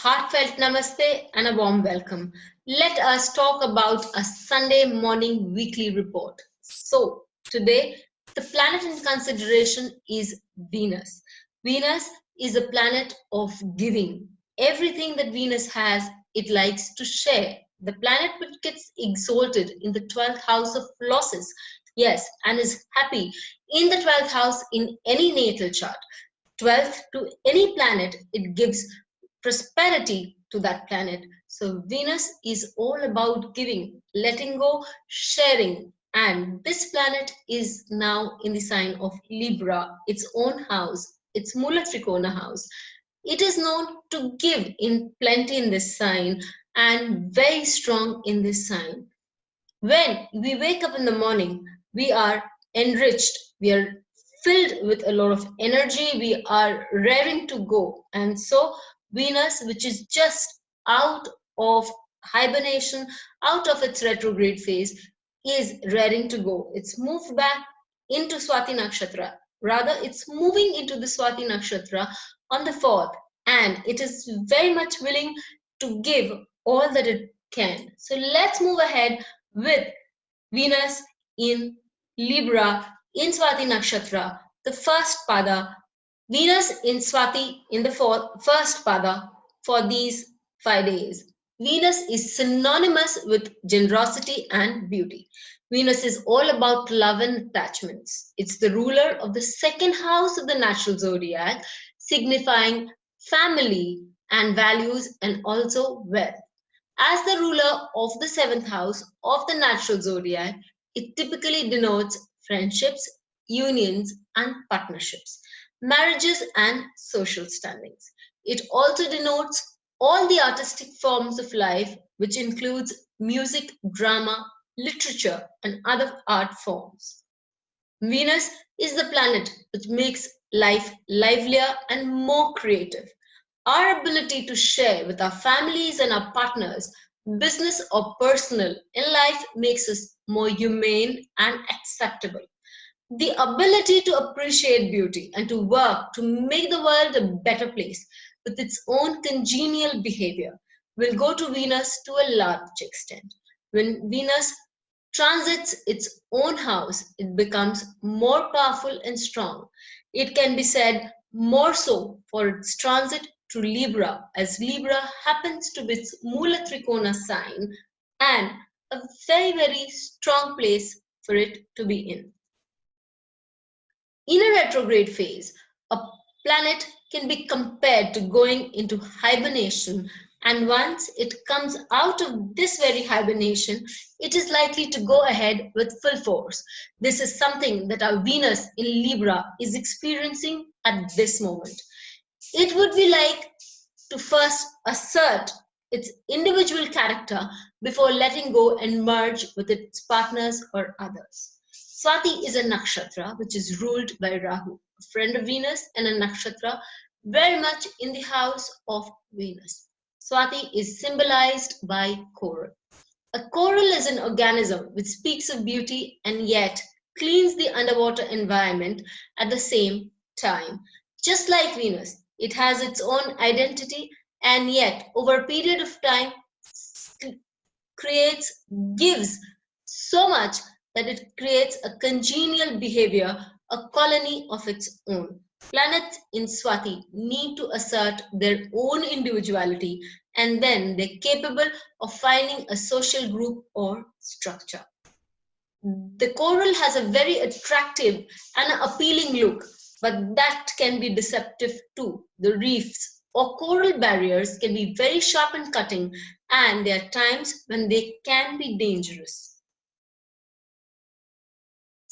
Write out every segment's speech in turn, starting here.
heartfelt namaste and a warm welcome. Let us talk about a Sunday morning weekly report. So, today the planet in consideration is Venus. Venus is a planet of giving. Everything that Venus has, it likes to share. The planet which gets exalted in the 12th house of losses, yes, and is happy in the 12th house in any natal chart. 12th to any planet, it gives prosperity to that planet. So Venus is all about giving, letting go, sharing. And this planet is now in the sign of Libra, its own house, its Mula Trikona house. It is known to give in plenty in this sign and very strong in this sign. When we wake up in the morning, we are enriched, we are filled with a lot of energy, we are raring to go. And so Venus, which is just out of hibernation, out of its retrograde phase, is raring to go. It's moved back into Swati Nakshatra. Rather, it's moving into the Swati Nakshatra on the 4th, and it is very much willing to give all that it can. So let's move ahead with Venus in Libra in Swati Nakshatra, the first pada. Venus in Swati in the first pada for these 5 days. Venus is synonymous with generosity and beauty. Venus is all about love and attachments. It's the ruler of the second house of the natural zodiac, signifying family and values and also wealth. As the ruler of the 7th house of the natural zodiac, it typically denotes friendships, unions, and partnerships, marriages, and social standings. It also denotes all the artistic forms of life, which includes music, drama, literature, and other art forms. Venus is the planet which makes life livelier and more creative. Our ability to share with our families and our partners, business or personal, in life makes us more humane and acceptable. The ability to appreciate beauty and to work to make the world a better place with its own congenial behavior will go to Venus to a large extent. When Venus transits its own house, it becomes more powerful and strong. It can be said more so for its transit to Libra, as Libra happens to be its Mula Trikona sign and a very, very strong place for it to be in. In a retrograde phase, a planet can be compared to going into hibernation, and once it comes out of this very hibernation, it is likely to go ahead with full force. This is something that our Venus in Libra is experiencing at this moment. It would be like to first assert its individual character before letting go and merge with its partners or others. Swati is a nakshatra which is ruled by Rahu, a friend of Venus, and a nakshatra very much in the house of Venus. Swati is symbolized by coral. A coral is an organism which speaks of beauty and yet cleans the underwater environment at the same time. Just like Venus, it has its own identity and yet over a period of time gives so much that it creates a congenial behavior, a colony of its own. Planets in Swati need to assert their own individuality and then they're capable of finding a social group or structure. The coral has a very attractive and appealing look, but that can be deceptive too. The reefs or coral barriers can be very sharp and cutting, and there are times when they can be dangerous.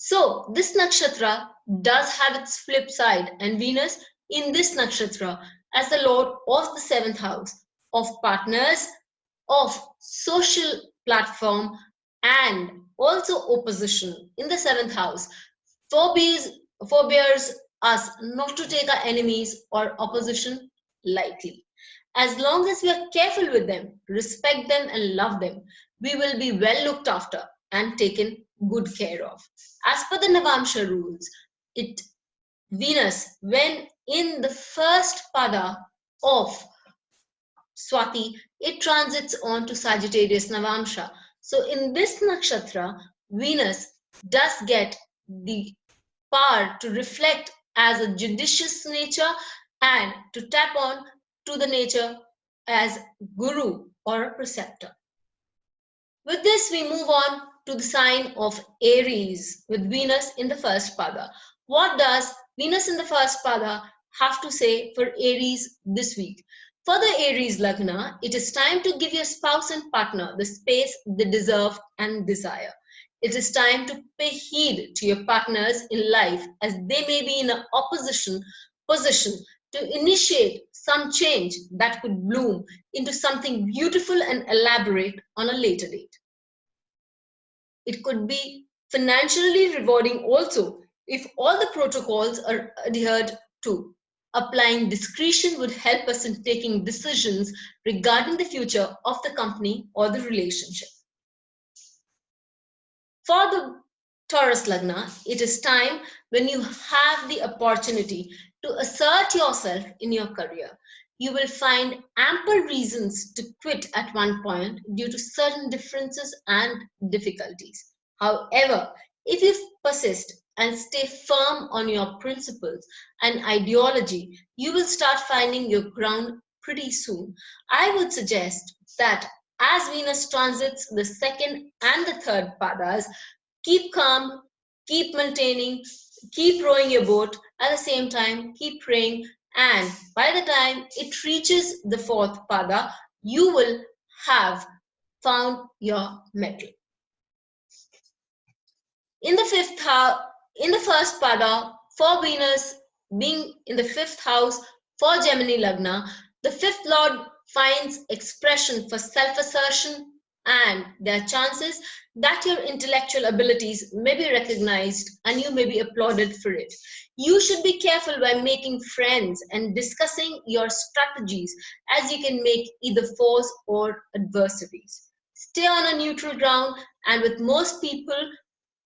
So this nakshatra does have its flip side, and Venus in this nakshatra as the lord of the 7th house of partners, of social platform, and also opposition in the 7th house forbears us not to take our enemies or opposition lightly. As long as we are careful with them, respect them and love them, we will be well looked after and taken good care of. As per the Navamsha rules, Venus, when in the first pada of Swati, it transits on to Sagittarius Navamsha. So in this nakshatra, Venus does get the power to reflect as a judicious nature and to tap on to the nature as guru or a preceptor. With this, we move on to the sign of Aries with Venus in the first pada. What does Venus in the first pada have to say for Aries this week? For the Aries Lagna, it is time to give your spouse and partner the space they deserve and desire. It is time to pay heed to your partners in life as they may be in an opposition position to initiate some change that could bloom into something beautiful and elaborate on a later date. It could be financially rewarding also if all the protocols are adhered to. Applying discretion would help us in taking decisions regarding the future of the company or the relationship. For the Taurus Lagna, it is time when you have the opportunity to assert yourself in your career. You will find ample reasons to quit at one point due to certain differences and difficulties. However, if you persist and stay firm on your principles and ideology, you will start finding your ground pretty soon. I would suggest that as Venus transits the second and the third padas, keep calm, keep maintaining, keep rowing your boat, at the same time, keep praying, and by the time it reaches the fourth pada, you will have found your mettle. In the first pada, for Venus being in the fifth house for Gemini Lagna, the fifth lord finds expression for self-assertion, and there are chances that your intellectual abilities may be recognized and you may be applauded for it. You should be careful when making friends and discussing your strategies, as you can make either foes or adversaries. Stay on a neutral ground, and with most people,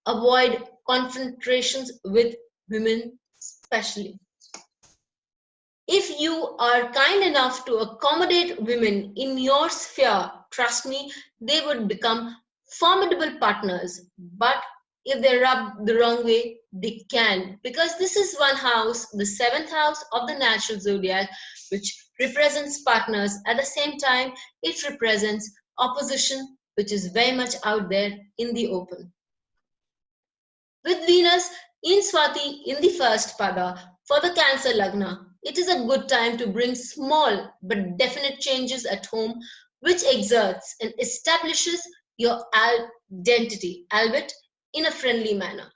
avoid confrontations with women especially. If you are kind enough to accommodate women in your sphere, trust me, they would become formidable partners. But if they rub the wrong way, they can. Because this is one house, the seventh house of the natural zodiac, which represents partners. At the same time, it represents opposition, which is very much out there in the open. With Venus in Swati in the first pada for the Cancer Lagna, it is a good time to bring small but definite changes at home, which exerts and establishes your identity, albeit in a friendly manner.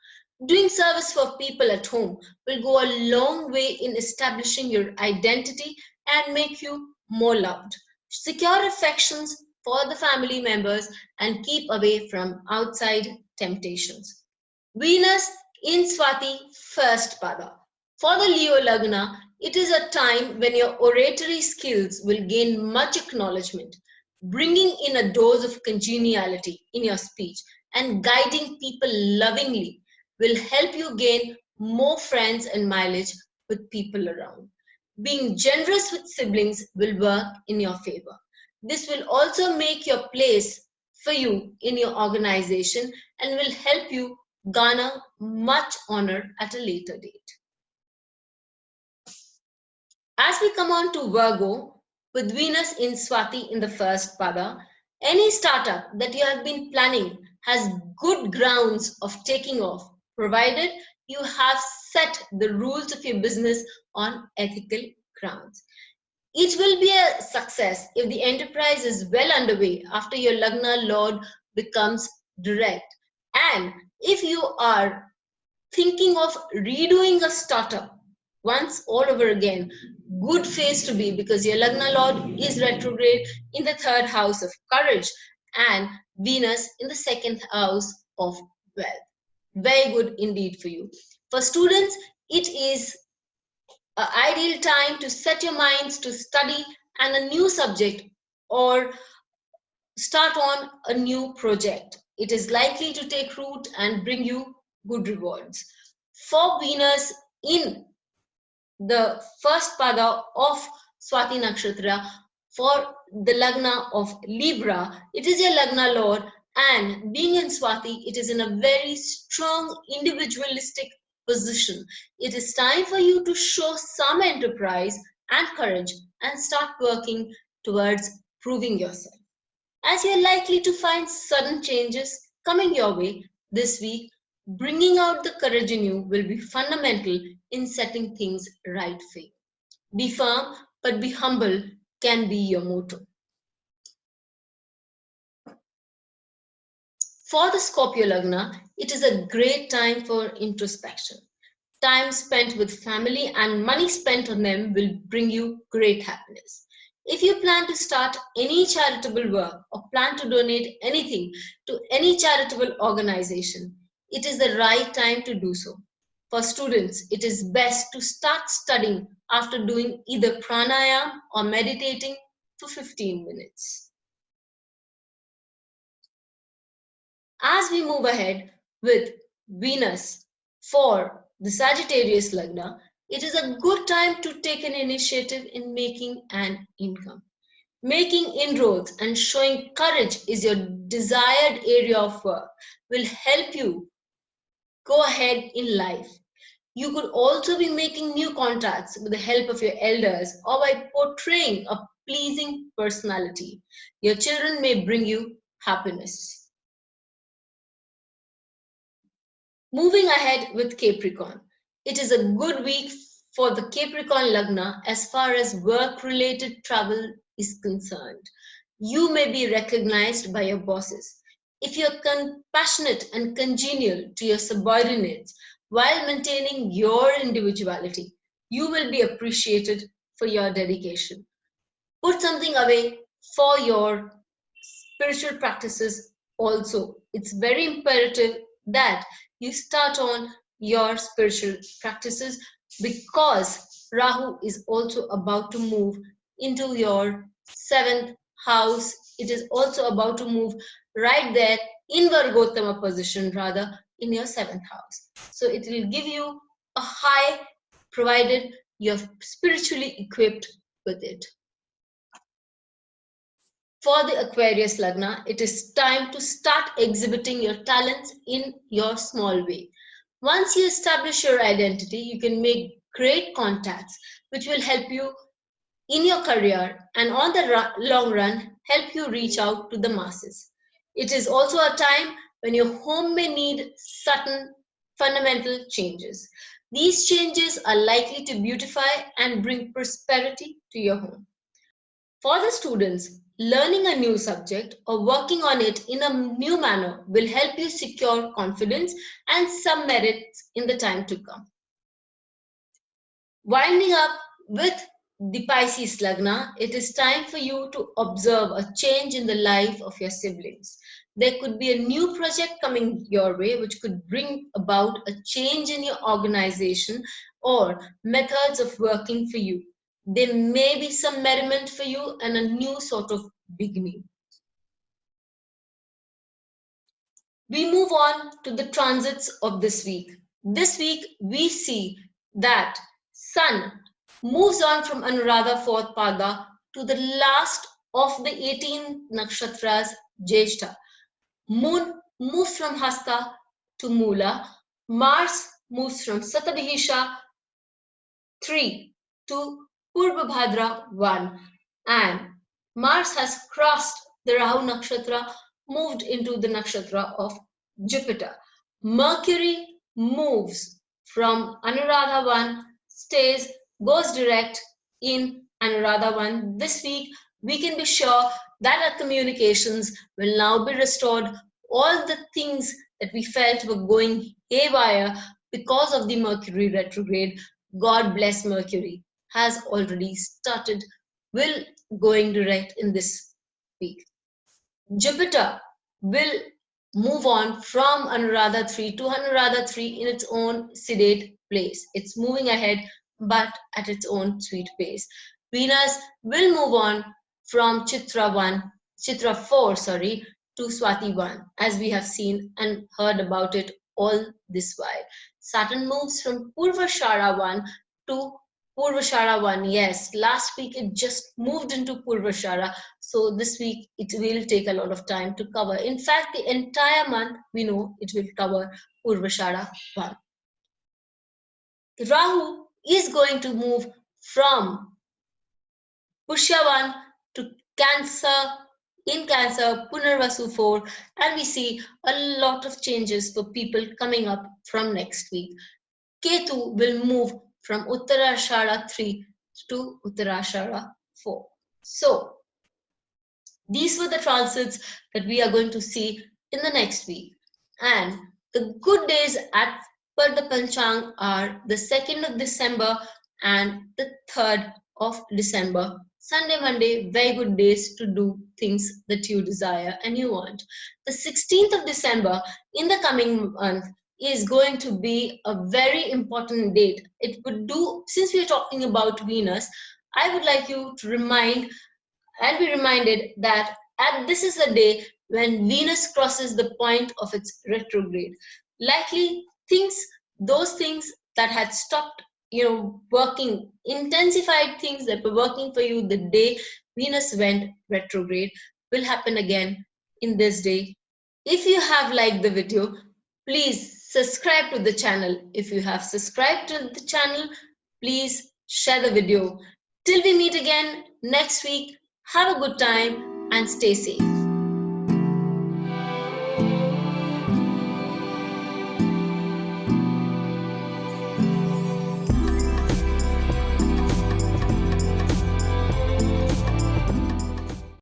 Doing service for people at home will go a long way in establishing your identity and make you more loved. Secure affections for the family members and keep away from outside temptations. Venus in Swati first pada. For the Leo Lagna, it is a time when your oratory skills will gain much acknowledgement, bringing in a dose of congeniality in your speech and guiding people lovingly will help you gain more friends and mileage with people around. Being generous with siblings will work in your favor. This will also make your place for you in your organization and will help you garner much honor at a later date. As we come on to Virgo, with Venus in Swati in the first pada, any startup that you have been planning has good grounds of taking off, provided you have set the rules of your business on ethical grounds. It will be a success if the enterprise is well underway after your Lagna Lord becomes direct. And if you are thinking of redoing a startup once all over again, good phase to be, because your Lagna Lord is retrograde in the third house of courage and Venus in the second house of wealth. Very good indeed for you. For students, it is an ideal time to set your minds to study and a new subject or start on a new project. It is likely to take root and bring you good rewards. For Venus in the first pada of Swati Nakshatra, for the Lagna of Libra, it is your Lagna Lord, and being in Swati, it is in a very strong individualistic position. It is time for you to show some enterprise and courage and start working towards proving yourself, as you're likely to find sudden changes coming your way this week. Bringing out the courage in you will be fundamental in setting things right for you. Be firm, but be humble can be your motto. For the Scorpio Lagna, it is a great time for introspection. Time spent with family and money spent on them will bring you great happiness. If you plan to start any charitable work or plan to donate anything to any charitable organization, it is the right time to do so. For students, it is best to start studying after doing either pranayam or meditating for 15 minutes. As we move ahead with Venus for the Sagittarius Lagna, it is a good time to take an initiative in making an income. Making inroads and showing courage is your desired area of work will help you go ahead in life. You could also be making new contacts with the help of your elders or by portraying a pleasing personality. Your children may bring you happiness. Moving ahead with Capricorn. It is a good week for the Capricorn Lagna as far as work-related travel is concerned. You may be recognized by your bosses. If you're compassionate and congenial to your subordinates while maintaining your individuality, you will be appreciated for your dedication. Put something away for your spiritual practices also. It's very imperative that you start on your spiritual practices because Rahu is also about to move into your 7th house. It is also about to move right there in Vargottama position, rather in your 7th house. So it will give you a high provided you're spiritually equipped with it. For the Aquarius Lagna, it is time to start exhibiting your talents in your small way. Once you establish your identity, you can make great contacts which will help you in your career and on the long run help you reach out to the masses. It is also a time when your home may need certain fundamental changes. These changes are likely to beautify and bring prosperity to your home. For the students, learning a new subject or working on it in a new manner will help you secure confidence and some merits in the time to come. Winding up with the Pisces Lagna, it is time for you to observe a change in the life of your siblings. There could be a new project coming your way which could bring about a change in your organization or methods of working for you. There may be some merriment for you and a new sort of beginning. We move on to the transits of this week. This week we see that Sun moves on from Anuradha 4th Pada to the last of the 18 Nakshatras, Jyeshta. Moon moves from Hasta to Mula. Mars moves from Satabhisha 3 to Purvabhadra 1, and Mars has crossed the Rahu Nakshatra, moved into the Nakshatra of Jupiter. Mercury moves from Anuradha 1, goes direct in Anuradha 1. This week, we can be sure that our communications will now be restored. All the things that we felt were going haywire because of the Mercury retrograde, God bless Mercury, has already started, will going direct in this week. Jupiter will move on from Anuradha 3 to Anuradha 3 in its own sedate place. It's moving ahead, but at its own sweet pace. Venus will move on from Chitra 4, to Swati 1, as we have seen and heard about it all this while. Saturn moves from Purvashara 1 to Purvashara 1, yes. Last week it just moved into Purvashara. So this week it will take a lot of time to cover. In fact, the entire month we know it will cover Purvashara 1. Rahu is going to move from Pushya 1 to Cancer, in Cancer, Punarvasu 4, and we see a lot of changes for people coming up from next week. Ketu will move from Uttarashara 3 to Uttarashara 4. So, these were the transits that we are going to see in the next week. And the good days at per the Panchang are the 2nd of December and the 3rd of December. Sunday, Monday, very good days to do things that you desire and you want. The 16th of December in the coming month is going to be a very important date. It would do, since we are talking about Venus, I would like you to remind and be reminded that this is the day when Venus crosses the point of its retrograde. Likely those things that had stopped, working, intensified things that were working for you the day Venus went retrograde will happen again in this day. If you have liked the video, please subscribe to the channel. If you have subscribed to the channel, please share the video. Till we meet again next week, have a good time and stay safe.